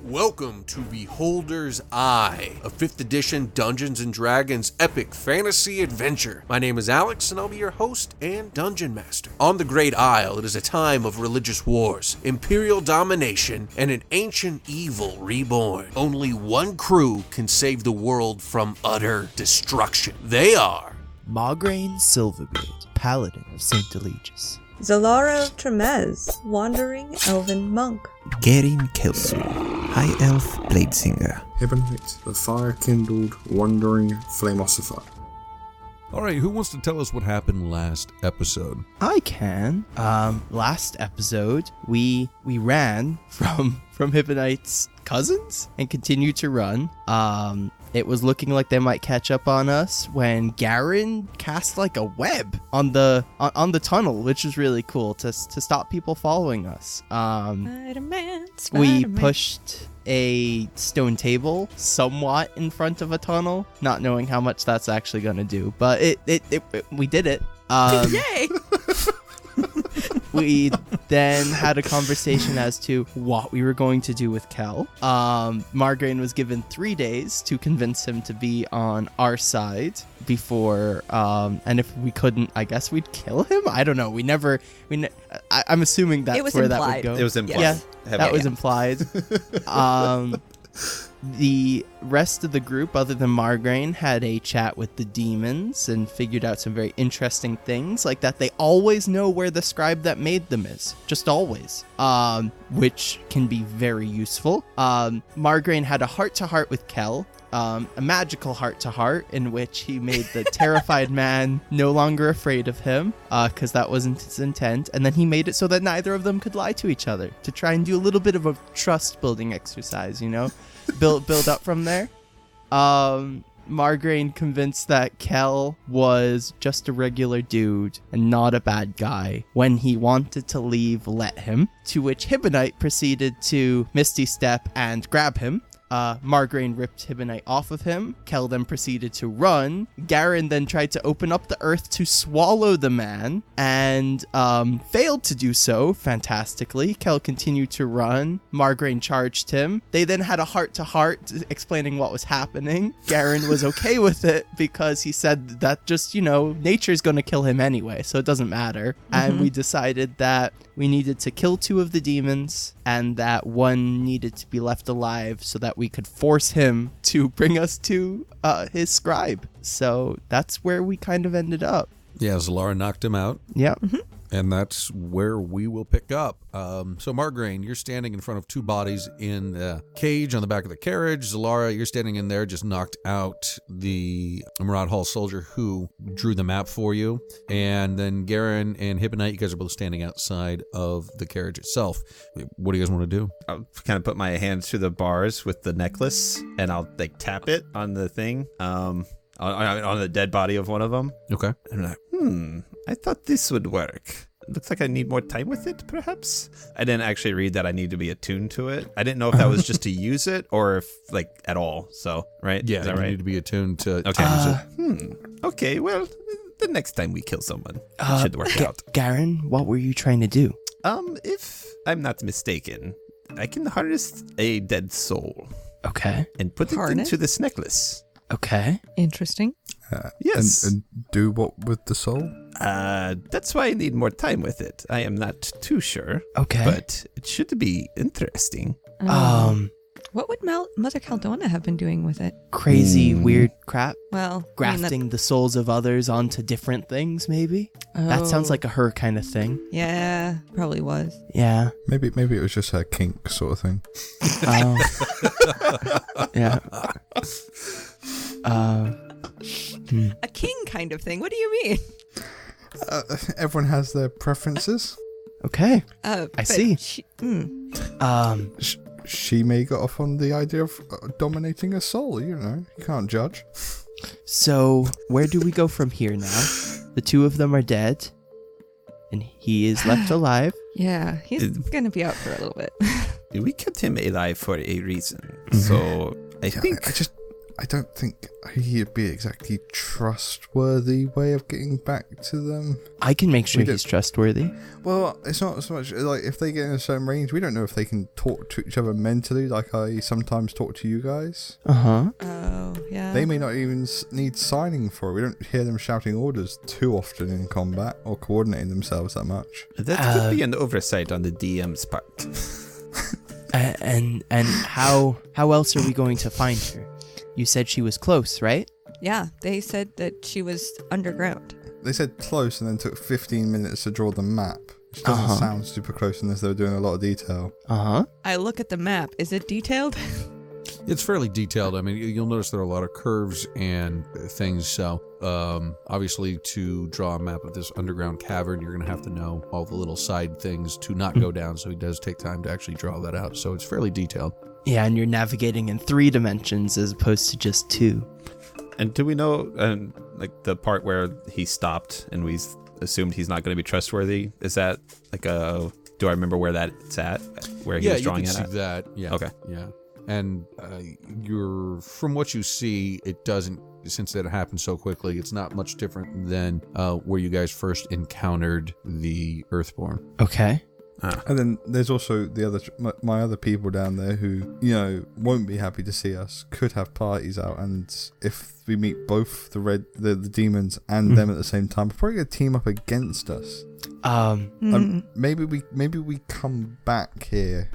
Welcome to Beholder's Eye, a 5th edition Dungeons & Dragons epic fantasy adventure. My name is Alex, and I'll be your host and Dungeon Master. On the Great Isle, it is a time of religious wars, imperial domination, and an ancient evil reborn. Only one crew can save the world from utter destruction. They are Maugraine Silverbeard, Paladin of St. Eligius. Zalara Tremez, Wandering Elven Monk. Gerin Kelsu, High Elf Bladesinger. Hibonite, the fire-kindled, wandering Flamosifer. Alright, who wants to tell us what happened last episode? I can. Last episode, we ran from Hibonite's cousins and continued to run. It was looking like they might catch up on us when Garin cast like a web on the tunnel, which was really cool to stop people following us. Spider-Man. We pushed a stone table somewhat in front of a tunnel, not knowing how much that's actually going to do, but we did it. Yay! We then had a conversation as to what we were going to do with Kel. Maugraine was given 3 days to convince him to be on our side before, and if we couldn't, I guess we'd kill him? I don't know. I'm assuming that's where that would go. It was implied. Yeah, that was implied. The rest of the group, other than Maugraine, had a chat with the demons and figured out some very interesting things, like that they always know where the scribe that made them is. Just always. Which can be very useful. Maugraine had a heart-to-heart with Kel, a magical heart-to-heart, in which he made the terrified man no longer afraid of him, because that wasn't his intent, and then he made it so that neither of them could lie to each other, to try and do a little bit of a trust-building exercise, you know? Build up from there. Maugraine convinced that Kel was just a regular dude and not a bad guy. When he wanted to leave, let him. To which Hibonite proceeded to Misty Step and grab him. Maugraine ripped Hibonite off of him. Kel then proceeded to run. Garin then tried to open up the earth to swallow the man and failed to do so fantastically. Kel continued to run. Maugraine charged him. They then had a heart-to-heart explaining what was happening. Garin was okay with it because he said that just, nature's going to kill him anyway, so it doesn't matter. And we decided that we needed to kill 2 of the demons and that one needed to be left alive so that we could force him to bring us to his scribe. So that's where we kind of ended up. Yeah, Zalara knocked him out. Yeah. And that's where we will pick up. So Maugraine, you're standing in front of 2 bodies in the cage on the back of the carriage. Zalara, you're standing in there, just knocked out the Murad Hall soldier who drew the map for you. And then Garin and Hibonite, you guys are both standing outside of the carriage itself. What do you guys want to do? I'll kind of put my hands through the bars with the necklace, and I'll tap it on the thing, on the dead body of one of them. Okay. And I'm like, I thought this would work. Looks like I need more time with it, perhaps? I didn't actually read that I need to be attuned to it. I didn't know if that was just to use it or if, at all. So, right? Yeah, is that you right? need to be attuned to use it. Okay, well, the next time we kill someone, it should work out. Garin, what were you trying to do? If I'm not mistaken, I can harness a dead soul. Okay. And put it into this necklace. Okay. Interesting. Yes. And do what with the soul? That's why I need more time with it. I am not too sure. Okay. But it should be interesting. What would Mother Caldona have been doing with it? Crazy, weird crap. Well, Grafting the souls of others onto different things, maybe? That sounds like a her kind of thing. Yeah, probably was. Yeah. Maybe it was just her kink sort of thing. Yeah. A king kind of thing. What do you mean? Everyone has their preferences. Okay. I see. She may got off on the idea of dominating a soul, you can't judge. So, where do we go from here now? The 2 of them are dead, and he is left alive. Yeah, he's gonna be out for a little bit. We kept him alive for a reason. So, I think... I don't think he'd be exactly trustworthy way of getting back to them. I can make sure We he's trustworthy. Well, it's not so much like if they get in a certain range, we don't know if they can talk to each other mentally like I sometimes talk to you guys. Uh-huh. Oh, yeah. They may not even need signing for it. We don't hear them shouting orders too often in combat or coordinating themselves that much. That could be an oversight on the DM's part. And how else are we going to find her? You said she was close, right? Yeah, they said that she was underground. They said close and then took 15 minutes to draw the map. Which doesn't sound super close unless they were doing a lot of detail. Uh-huh. I look at the map. Is it detailed? It's fairly detailed. I mean, you'll notice there are a lot of curves and things. So, obviously, to draw a map of this underground cavern, you're going to have to know all the little side things to not go down. So, it does take time to actually draw that out. So, it's fairly detailed. Yeah, and you're navigating in 3 dimensions as opposed to just 2. And do we know, like, the part where he stopped and we assumed he's not going to be trustworthy? Is that like a... Do I remember where that's at? Where he was drawing you it can at? see that. Yeah. Okay. Yeah. And from what you see, it doesn't, since that happened so quickly, it's not much different than where you guys first encountered the Earthborn. Okay. And then there's also the other my other people down there who, won't be happy to see us, could have parties out, and if we meet both the demons and them at the same time, we're probably gonna team up against us. Maybe we come back here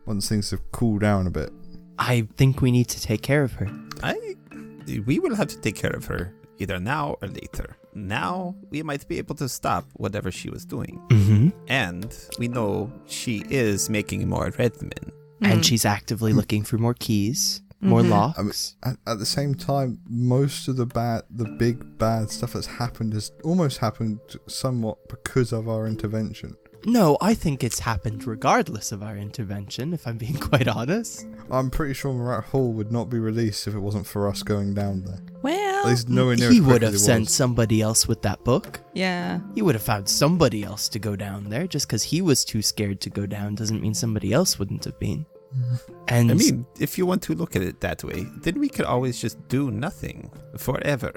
once things have cooled down a bit. I think we need to take care of her. We will have to take care of her either now or later. Now, we might be able to stop whatever she was doing. Mm-hmm. And we know she is making more Redmen. And she's actively looking for more keys, more locks. At the same time, most of the big bad stuff that's happened has almost happened somewhat because of our intervention. No, I think it's happened regardless of our intervention, if I'm being quite honest. I'm pretty sure Marat Hall would not be released if it wasn't for us going down there. Well, At least nowhere near He as quick would have as it sent was. somebody else with that book. yeah. He would have found somebody else to go down there. Just because he was too scared to go down doesn't mean somebody else wouldn't have been. And I mean, if you want to look at it that way, then we could always just do nothing forever.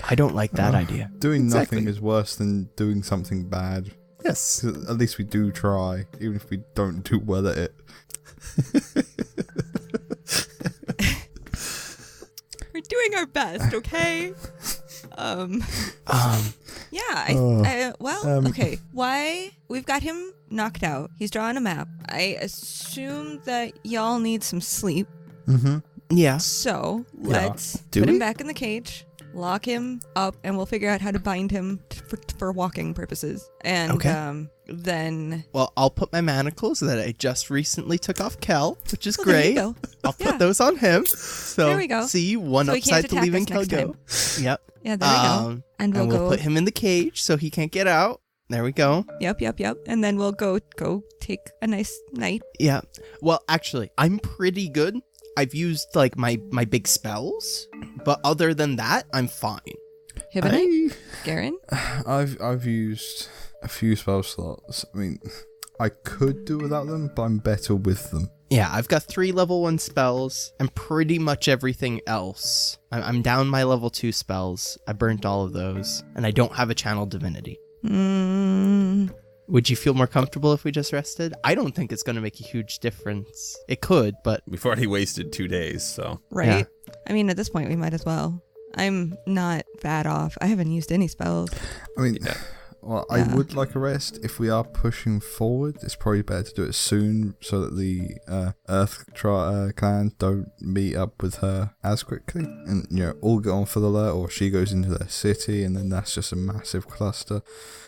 I don't like that idea. Doing Exactly. nothing is worse than doing something bad. Yes. 'Cause at least we do try, even if we don't do well at it. We're doing our best, okay? Yeah, okay. Why? We've got him knocked out. He's drawing a map. I assume that y'all need some sleep. Mm-hmm. Yeah. So let's Do put him we? back in the cage, lock him up, and we'll figure out how to bind him for walking purposes. And Okay. then Well, I'll put my manacles that I just recently took off Kel, which is well, there you great. go. I'll Yeah. put those on him. So There we go. see, one So he can't upside to attack leaving us Kel next go. Yep. Yeah, there we go. And we'll go. put him in the cage so he can't get out. There we go. Yep. And then we'll go take a nice night. Yeah. Well, actually, I'm pretty good. I've used like my big spells, but other than that, I'm fine. Hibonite? Garen? I've used a few spell slots. I mean, I could do without them, but I'm better with them. Yeah, I've got 3 level 1 spells and pretty much everything else. I'm down my level 2 spells. I burnt all of those, and I don't have a channel divinity. Would you feel more comfortable if we just rested? I don't think it's going to make a huge difference. It could, but We've already wasted 2 days, so. Right? I mean, at this point, we might as well. I'm not bad off. I haven't used any spells. I mean, Yeah. well, Yeah. I would like a rest. If we are pushing forward, it's probably better to do it soon so that the Earth clan don't meet up with her as quickly. And, all get on for the alert, or she goes into their city, and then that's just a massive cluster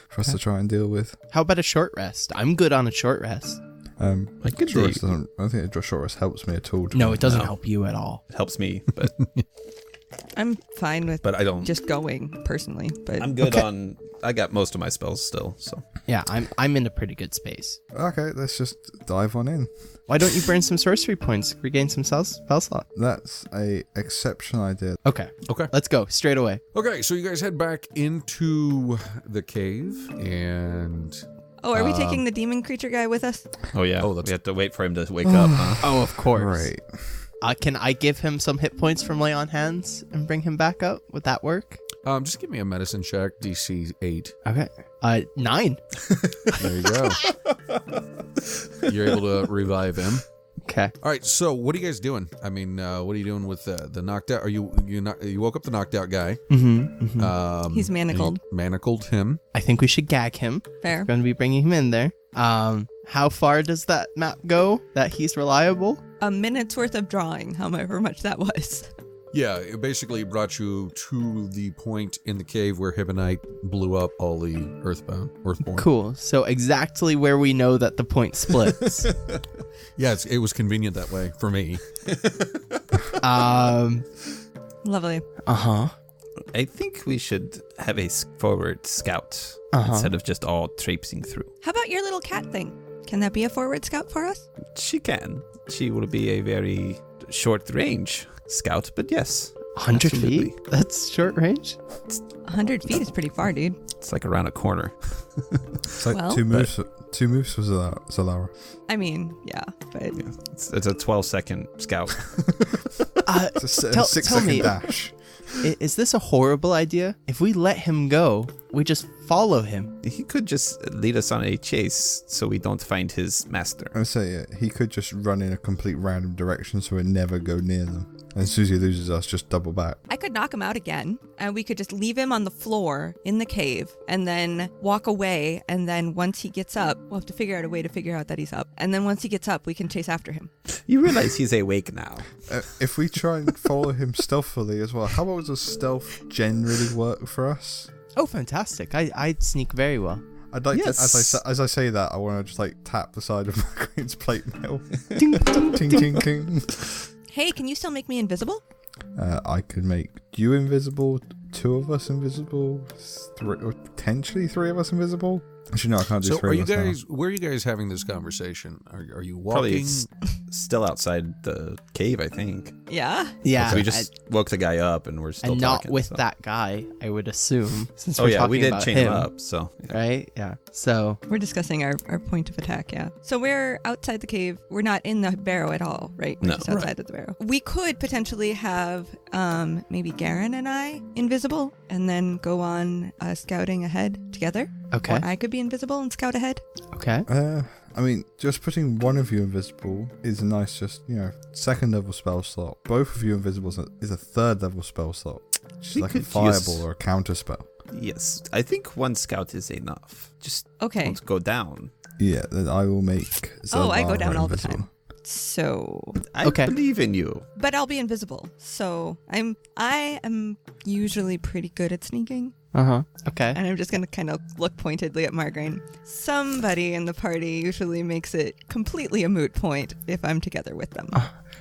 for us to try and deal with. how about a short rest? I'm good on a short rest. I could short do- rest doesn't. I don't think a short rest helps me at all. No, it doesn't No. help you at all. It helps me, but I'm fine with I don't. just going personally, but I'm good Okay. on. I got most of my spells still, so. Yeah, I'm in a pretty good space. Okay, let's just dive on in. Why don't you burn some sorcery points, regain some spell slot? That's a exceptional idea. Okay, Okay. let's go straight away. Okay, so you guys head back into the cave and... Oh, are we taking the demon creature guy with us? Oh yeah. Oh, that's- we have to wait for him to wake up. Huh? Oh, of course. Right. Can I give him some hit points from Lay on Hands and bring him back up? Would that work? Just give me a medicine check, DC 8. Okay. 9. There you go. You're able to revive him. Okay. All right, so what are you guys doing? I mean, what are you doing with the knocked out? Are you woke up the knocked out guy? Mm-hmm. He's manacled. You manacled him. I think we should gag him. Fair. Going to be bringing him in there. How far does that map go that he's reliable? A minute's worth of drawing, however much that was. Yeah, it basically brought you to the point in the cave where Hibonite blew up all the Earthborn. Cool. So exactly where we know that the point splits. Yeah, it was convenient that way for me. Lovely. Uh-huh. I think we should have a forward scout instead of just all traipsing through. How about your little cat thing? Can that be a forward scout for us? She can. She will be a very short range scout, but yes. 100 absolutely. feet? That's short range? 100 feet is pretty far, dude. It's like around a corner. It's like Well- two moves for Zalara. I mean, yeah, but Yeah. It's a 12-second scout. It's a Tell 6-second me. dash. Is this a horrible idea? If we let him go, we just follow him. He could just lead us on a chase so we don't find his master. I say he could just run in a complete random direction so we never go near them. And as soon as he loses us, just double back. I could knock him out again, and we could just leave him on the floor in the cave, and then walk away, and then once he gets up, we'll have to figure out a way to figure out that he's up. And then once he gets up, we can chase after him. You realize he's awake now. If we try and follow him stealthily as well, how well does stealth generally work for us? Oh, fantastic. I'd sneak very well. I'd like Yes. to, as I say that, I want to just like tap the side of my Green's plate mail. Ding, ding, Ting, ding. ting, ting. Hey, can you still make me invisible? I could make you invisible, 2 of us invisible, 3, or potentially 3 of us invisible. Actually, no, I can't do So 3 are of you us now. guys? Where are you guys having this conversation? Are you Probably walking? still outside the cave, I think. Yeah. Yeah. We just woke the guy up and we're still and not talking, with so. that guy, I would assume. Since Oh we're yeah, talking we did about chain him up, so yeah. Right? Yeah. So, We're discussing our point of attack, yeah. So we're outside the cave. We're not in the barrow at all, right? We're No. just outside of the barrow. We could potentially have maybe Garen and I invisible and then go on scouting ahead together. okay. Or I could be invisible and scout ahead. Okay. I mean, just putting one of you invisible is a nice, just, 2nd level spell slot. Both of you invisible is a 3rd level spell slot. Which is We like a could fireball use- or a counter spell. Yes, I think one scout is enough. Just Okay. don't go down. Yeah, then I will make Oh, I go Zalara down all the invisible. time. So, I Okay. believe in you. but I'll be invisible. So I am usually pretty good at sneaking. Uh-huh. Okay. And I'm just going to kind of look pointedly at Margarine. Somebody in the party usually makes it completely a moot point if I'm together with them.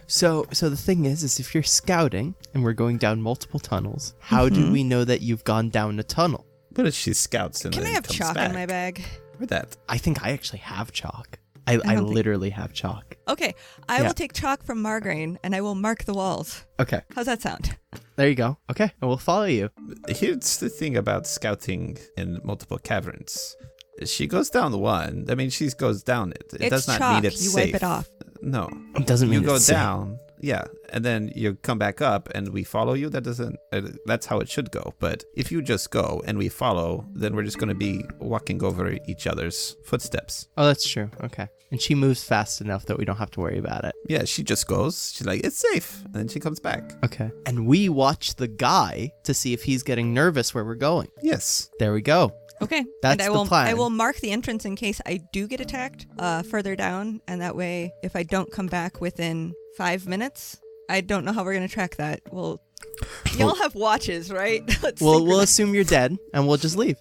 So the thing is if you're scouting and we're going down multiple tunnels, how do we know that you've gone down a tunnel? What if she scouts and Can I then have comes chalk back? in my bag? Or that. I think I actually have chalk. I don't think- literally have chalk. Okay, I Yeah. will take chalk from Margarine and I will mark the walls. Okay. How's that sound? There you go. Okay. And we'll follow you. Here's the thing about scouting in multiple caverns. She goes down the one. I mean, she goes down it. It It's does not chalk. mean it's You safe. wipe it off. No. It doesn't mean You go it's safe. down. Yeah, and then you come back up and we follow you. That doesn't. That's how it should go. But if you just go and we follow, then we're just going to be walking over each other's footsteps. Oh, that's true. Okay. And she moves fast enough that we don't have to worry about it. Yeah, she just goes. She's like, it's safe. And then she comes back. Okay. And we watch the guy to see if he's getting nervous where we're going. Yes. There we go. Okay. That's and I the will plan. I will mark the entrance in case I do get attacked further down, and that way if I don't come back within 5 minutes, I don't know how we're gonna track that. Well, y'all have watches, right? Let's We'll synchronize. assume you're dead and we'll just leave.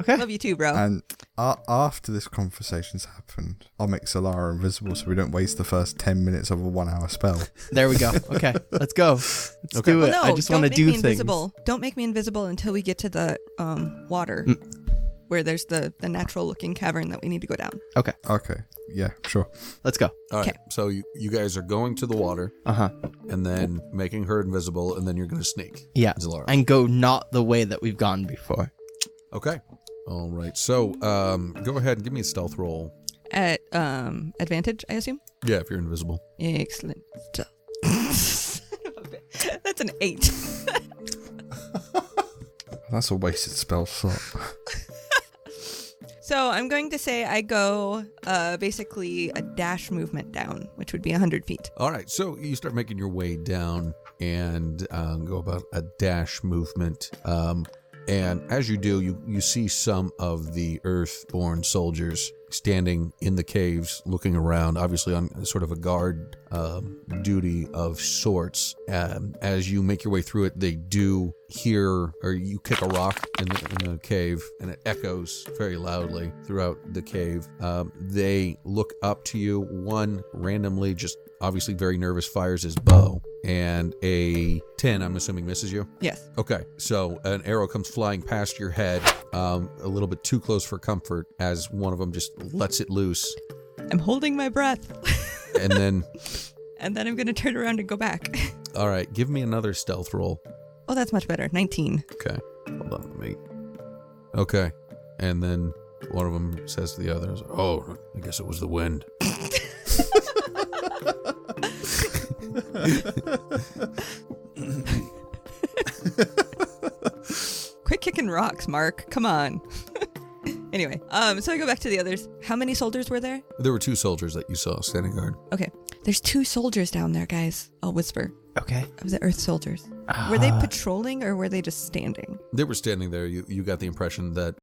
Okay. Love you too, bro. And after this conversation's happened, I'll make Zalara invisible so we don't waste the first 10 minutes of a 1-hour spell. There we go. Okay. Let's go. Let's do Well, it. no, I just want to don't make do me things. invisible. Don't make me invisible until we get to the water, where there's the natural-looking cavern that we need to go down. Okay. Okay, yeah, sure. Let's go. All right. Okay. So you guys are going to the water Uh-huh. and then making her invisible, and then you're going to sneak. Yeah. Zalara. And go not the way that we've gone before. Okay. All right. So go ahead and give me a stealth roll. At advantage, I assume? Yeah, if you're invisible. Excellent stuff. That's an 8. That's a wasted spell slot. So I'm going to say I go basically a dash movement down, which would be 100 feet. All right, so you start making your way down and go about a dash movement. And as you do, you see some of the Earthborn soldiers standing in the caves, looking around, obviously on sort of a guard duty of sorts. As you make your way through it, they do hear, or you kick a rock in the cave, and it echoes very loudly throughout the cave. They look up to you. One randomly, just obviously very nervous, fires his bow, and a 10, I'm assuming, misses you. Yes. Okay, so an arrow comes flying past your head, a little bit too close for comfort, as one of them just lets it loose. I'm holding my breath. And then... And then I'm going to turn around and go back. All right, give me another stealth roll. Oh, that's much better. 19. Okay, hold on, mate. Okay, and then one of them says to the others, "Oh, I guess it was the wind." Quit kicking rocks, Mark. Come on. Anyway, so I go back to the others. How many soldiers were there? There were 2 soldiers that you saw standing guard. Okay. There's 2 soldiers down there, guys. I'll whisper. Okay. Of the Earth soldiers. Were they patrolling or were they just standing? They were standing there. You got the impression that